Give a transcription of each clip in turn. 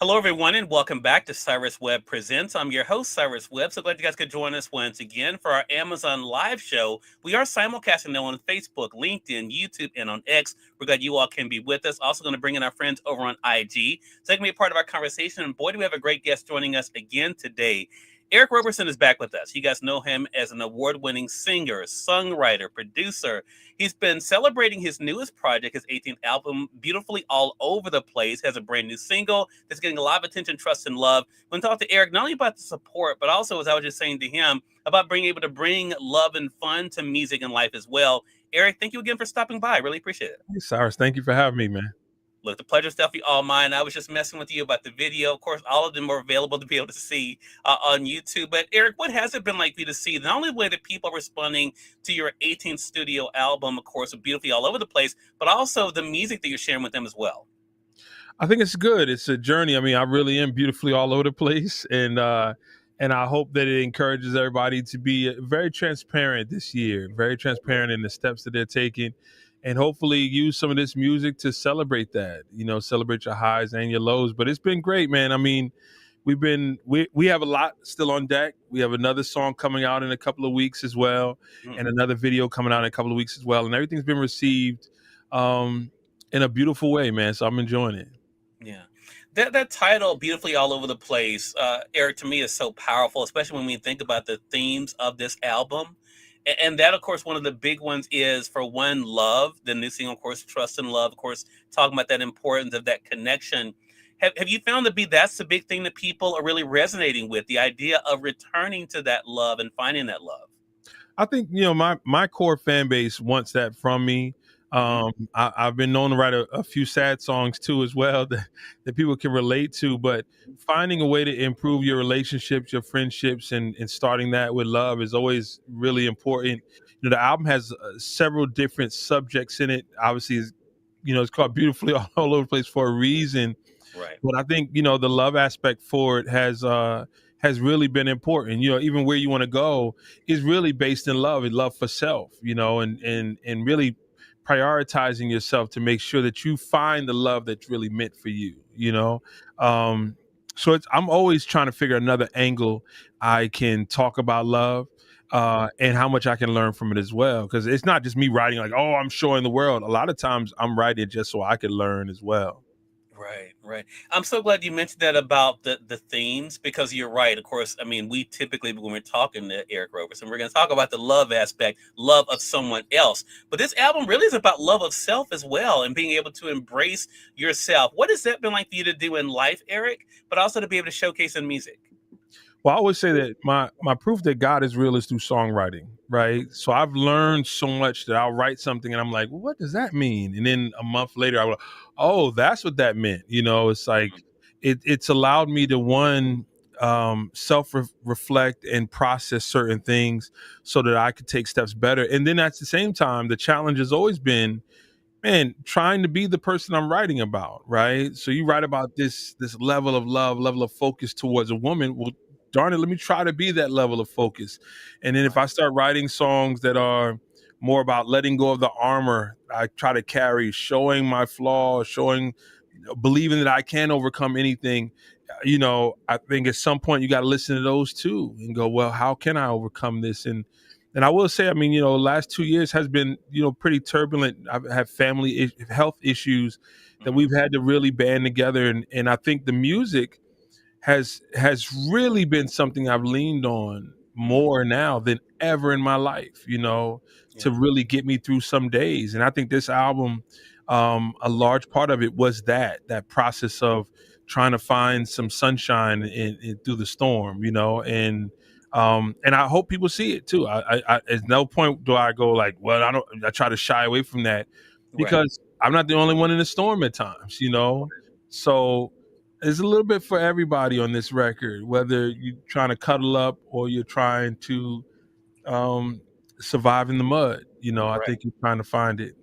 Hello, everyone, and welcome back to Cyrus Webb Presents. I'm your host, Cyrus Webb. So glad you guys could join us once again for our Amazon Live show. We are simulcasting now on Facebook, LinkedIn, YouTube, and on X. We're glad you all can be with us. Also going to bring in our friends over on IG so they can be a part of our conversation. And boy, do we have a great guest joining us again today. Eric Roberson is back with us. You guys know him as an award-winning singer, songwriter, producer. He's been celebrating his newest project, his 18th album, Beautifully All Over the Place, has a brand new single that's getting a lot of attention, trust, and love. When I talk to Eric, not only about the support, but also, as I was just saying to him, about being able to bring love and fun to music and life as well. Eric, thank you again for stopping by. I really appreciate it. Hey, Cyrus, thank you for having me, man. Look, the pleasure's definitely all mine. I was just messing with you about the video. Of course, all of them are available to be able to see on YouTube. But Eric, what has it been like for you to see not only the way that people are responding to your 18th studio album, of course, Beautifully All Over the Place, but also the music that you're sharing with them as well? I think it's good. It's a journey. I mean, I really am beautifully all over the place, and I hope that it encourages everybody to be very transparent this year, very transparent in the steps that they're taking, and hopefully use some of this music to celebrate that. Celebrate your highs and your lows. But it's been great, man. I mean, we have a lot still on deck. We have another song coming out in a couple of weeks as well, and another video coming out in a couple of weeks as well, and everything's been received in a beautiful way, man. So I'm enjoying it. Yeah. That title, Beautifully All Over the Place, Eric, to me is so powerful, especially when we think about the themes of this album. And that, of course, one of the big ones is, for one, love. The new single, of course, Trust and Love, of course, talking about that importance of that connection. Have you found that's the big thing that people are really resonating with, the idea of returning to that love and finding that love? I think my core fan base wants that from me. I've been known to write a few sad songs too as well that people can relate to, but finding a way to improve your relationships, your friendships, and starting that with love is always really important. The album has several different subjects in it. Obviously, it's called Beautifully All Over the Place for a reason. Right. But I think the love aspect for it has really been important. Even where you want to go is really based in love and love for self. And really prioritizing yourself to make sure that you find the love that's really meant for you. So I'm always trying to figure another angle I can talk about love. And how much I can learn from it as well, because it's not just me writing like, oh, I'm showing the world. A lot of times I'm writing just so I can learn as well. Right, right. I'm so glad you mentioned that about the themes, because you're right. Of course, I mean, we typically, when we're talking to Eric Roberson, we're going to talk about the love aspect, love of someone else. But this album really is about love of self as well, and being able to embrace yourself. What has that been like for you to do in life, Eric, but also to be able to showcase in music? Well, I always say that my proof that God is real is through songwriting, right? So I've learned so much that I'll write something and I'm like, well, what does that mean? And then a month later, I will, oh, that's what that meant. It's like it's allowed me to, one, self reflect and process certain things so that I could take steps better. And then at the same time, the challenge has always been, man, trying to be the person I'm writing about, right? So you write about this level of love, level of focus towards a woman. Well, darn it, let me try to be that level of focus. And then if I start writing songs that are more about letting go of the armor I try to carry, showing my flaws, believing that I can overcome anything, I think at some point you got to listen to those too and go, well, how can I overcome this? And I will say, I mean, the last 2 years has been, pretty turbulent. I've had health issues that we've had to really band together. And I think the music has really been something I've leaned on more now than ever in my life, to really get me through some days. And I think this album, a large part of it was that process of trying to find some sunshine through the storm, and I hope people see it too. I at no point do I go like, well, I try to shy away from that, because I'm not the only one in the storm at times, So there's a little bit for everybody on this record, whether you're trying to cuddle up or you're trying to survive in the mud. I think you're trying to find it.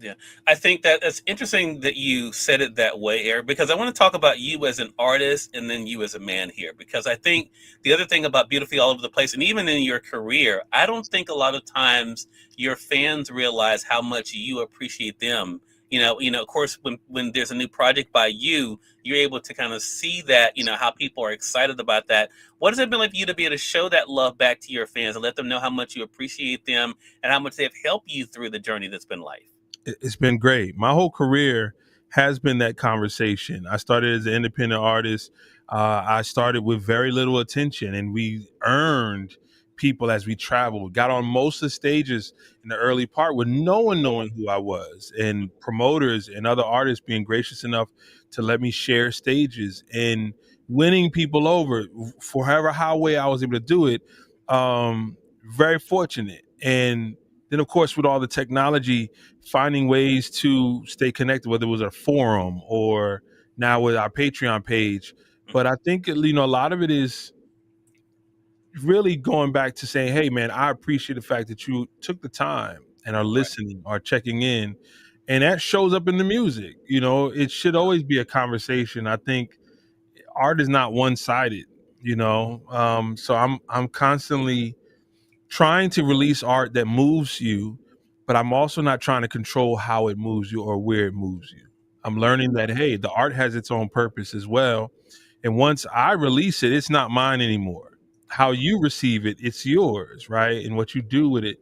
Yeah, I think that it's interesting that you said it that way, Eric, because I want to talk about you as an artist and then you as a man here. Because I think the other thing about Beautifully All Over the Place, and even in your career, I don't think a lot of times your fans realize how much you appreciate them Of course, when there's a new project by you, you're able to kind of see that, how people are excited about that. What has it been like for you to be able to show that love back to your fans and let them know how much you appreciate them and how much they've helped you through the journey that's been life? It's been great. My whole career has been that conversation. I started as an independent artist. I started with very little attention, and we earned people as we traveled. Got on most of the stages in the early part with no one knowing who I was, and promoters and other artists being gracious enough to let me share stages and winning people over for however highway I was able to do it. Very fortunate. And then, of course, with all the technology, finding ways to stay connected, whether it was a forum or now with our Patreon page. But I think, a lot of it is really going back to saying, hey, man, I appreciate the fact that you took the time and are Right. listening or checking in. And that shows up in the music. It should always be a conversation. I think art is not one sided, so I'm constantly trying to release art that moves you, but I'm also not trying to control how it moves you or where it moves you. I'm Yeah. learning that, hey, the art has its own purpose as well. And once I release it, it's not mine anymore. How you receive it, it's yours, right? And what you do with it.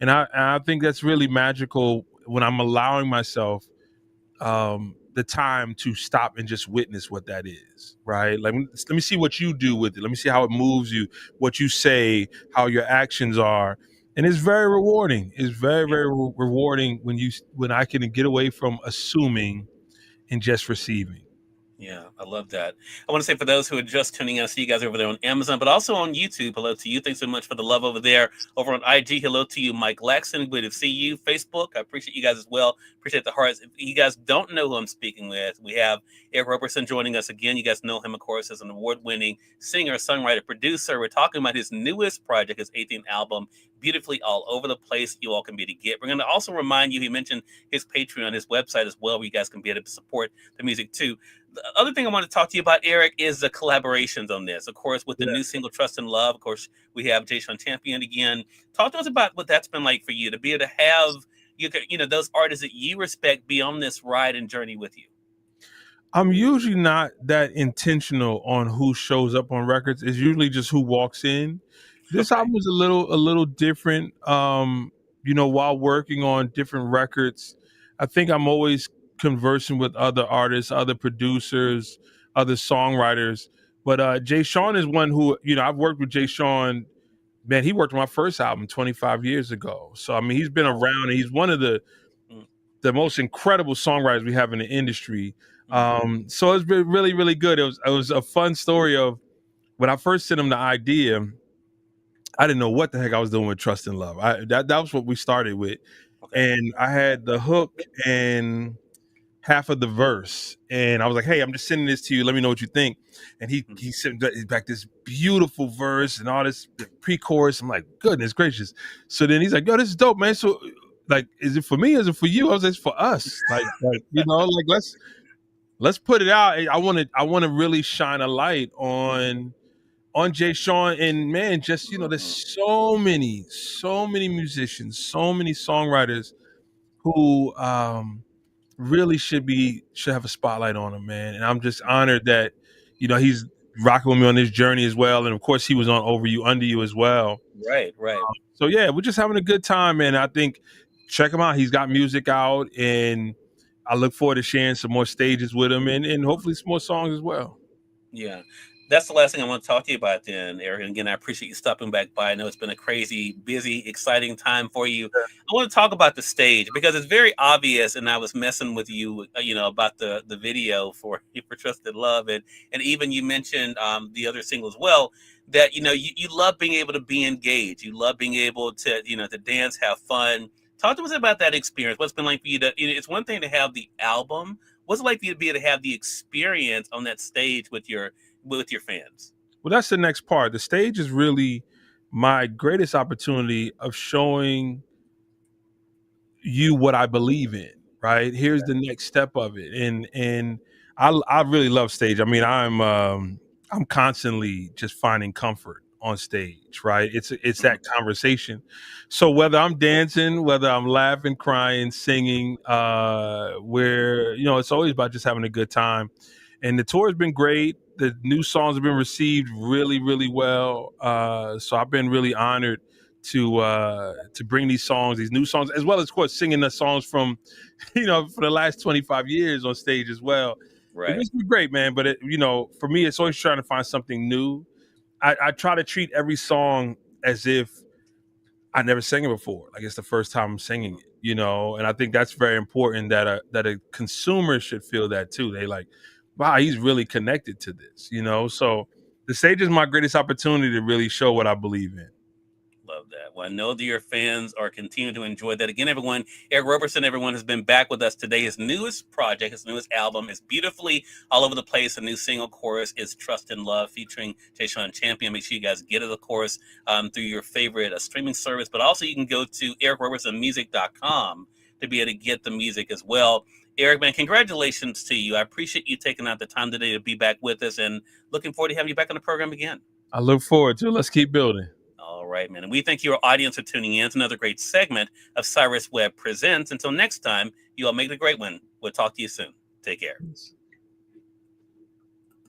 And I think that's really magical when I'm allowing myself the time to stop and just witness what that is, right? Like, let me see what you do with it. Let me see how it moves you, what you say, how your actions are. And it's very rewarding. It's very, Yeah. very rewarding when I can get away from assuming and just receiving. Yeah, I love that. I want to say for those who are just tuning in, I see you guys over there on Amazon, but also on YouTube. Hello to you. Thanks so much for the love over there. Over on IG, hello to you, Mike Laxton. Good to see you. Facebook, I appreciate you guys as well. Appreciate the hearts. If you guys don't know who I'm speaking with, we have Eric Roberson joining us again. You guys know him, of course, as an award-winning singer, songwriter, producer. We're talking about his newest project, his 18th album, Beautifully All Over the Place. You all can be to get. We're going to also remind you, he mentioned his Patreon, his website as well, where you guys can be able to support the music too. The other thing I want to talk to you about, Eric, is the collaborations on this. Of course, with the Yeah. new single "Trust and Love," of course, we have Jay Sean Champion again. Talk to us about what that's been like for you to be able to have those artists that you respect be on this ride and journey with you. I'm usually not that intentional on who shows up on records. It's usually just who walks in. This Okay. album was a little different. While working on different records, I think I'm always conversing with other artists, other producers, other songwriters. But Jay Sean is one who, I've worked with Jay Sean. Man, he worked on my first album 25 years ago. So I mean, he's been Oh. around and he's one of the most incredible songwriters we have in the industry. Mm-hmm. So it's been really, really good. It was a fun story of when I first sent him the idea. I didn't know what the heck I was doing with Trust and Love. That was what we started with, Okay. and I had the hook and half of the verse, and I was like, "Hey, I'm just sending this to you. Let me know what you think." And he Mm-hmm. he sent back this beautiful verse and all this pre-chorus. I'm like, "Goodness gracious!" So then he's like, "Yo, this is dope, man. So, like, is it for me? Is it for you?" I was like, "It's for us. Like let's put it out. I want to really shine a light on Jay Sean and man, just Mm-hmm. there's so many musicians, so many songwriters who really should have a spotlight on him, man. And I'm just honored that he's rocking with me on this journey as well. And of course, he was on Over You, Under You as well. Right. Right. So yeah, we're just having a good time, man. I think check him out. He's got music out, and I look forward to sharing some more stages with him, and hopefully some more songs as well. Yeah. That's the last thing I want to talk to you about then, Eric. And again, I appreciate you stopping back by. I know it's been a crazy, busy, exciting time for you. I want to talk about the stage because it's very obvious, and I was messing with you, about the video for for Trusted Love, and even you mentioned the other single as well. That you love being able to be engaged. You love being able to to dance, have fun. Talk to us about that experience. What's been like for you to? It's one thing to have the album. What's it like for you to be able to have the experience on that stage with your fans? Well, that's the next part. The stage is really my greatest opportunity of showing you what I believe in. Right here's the next step of it, and I really love stage. I mean, I'm constantly just finding comfort on stage, right? It's that conversation. So whether I'm dancing, whether I'm laughing, crying, singing, where it's always about just having a good time. And the tour has been great. The new songs have been received really, really well. So I've been really honored to bring these new songs, as well as, of course, singing the songs from for the last 25 years on stage as well. Right. It's been great, man. But for me, it's always trying to find something new. I try to treat every song as if I never sang it before. Like it's the first time I'm singing it, and I think that's very important that a consumer should feel that too. They like, wow, he's really connected to this, So the stage is my greatest opportunity to really show what I believe in. Love that. Well, I know that your fans are continuing to enjoy that. Again, everyone, Eric Roberson, everyone has been back with us today. His newest project, his newest album is beautifully all over the place. A new single chorus is Trust and Love featuring Tayshaun Champion. Make sure you guys get it, of course, through your favorite streaming service. But also you can go to ericrobersonmusic.com to be able to get the music as well. Eric, man, congratulations to you. I appreciate you taking out the time today to be back with us and looking forward to having you back on the program again. I look forward to it. Let's keep building. All right, man. And we thank your audience for tuning in. It's another great segment of Cyrus Webb Presents. Until next time, you all make it a great one. We'll talk to you soon. Take care.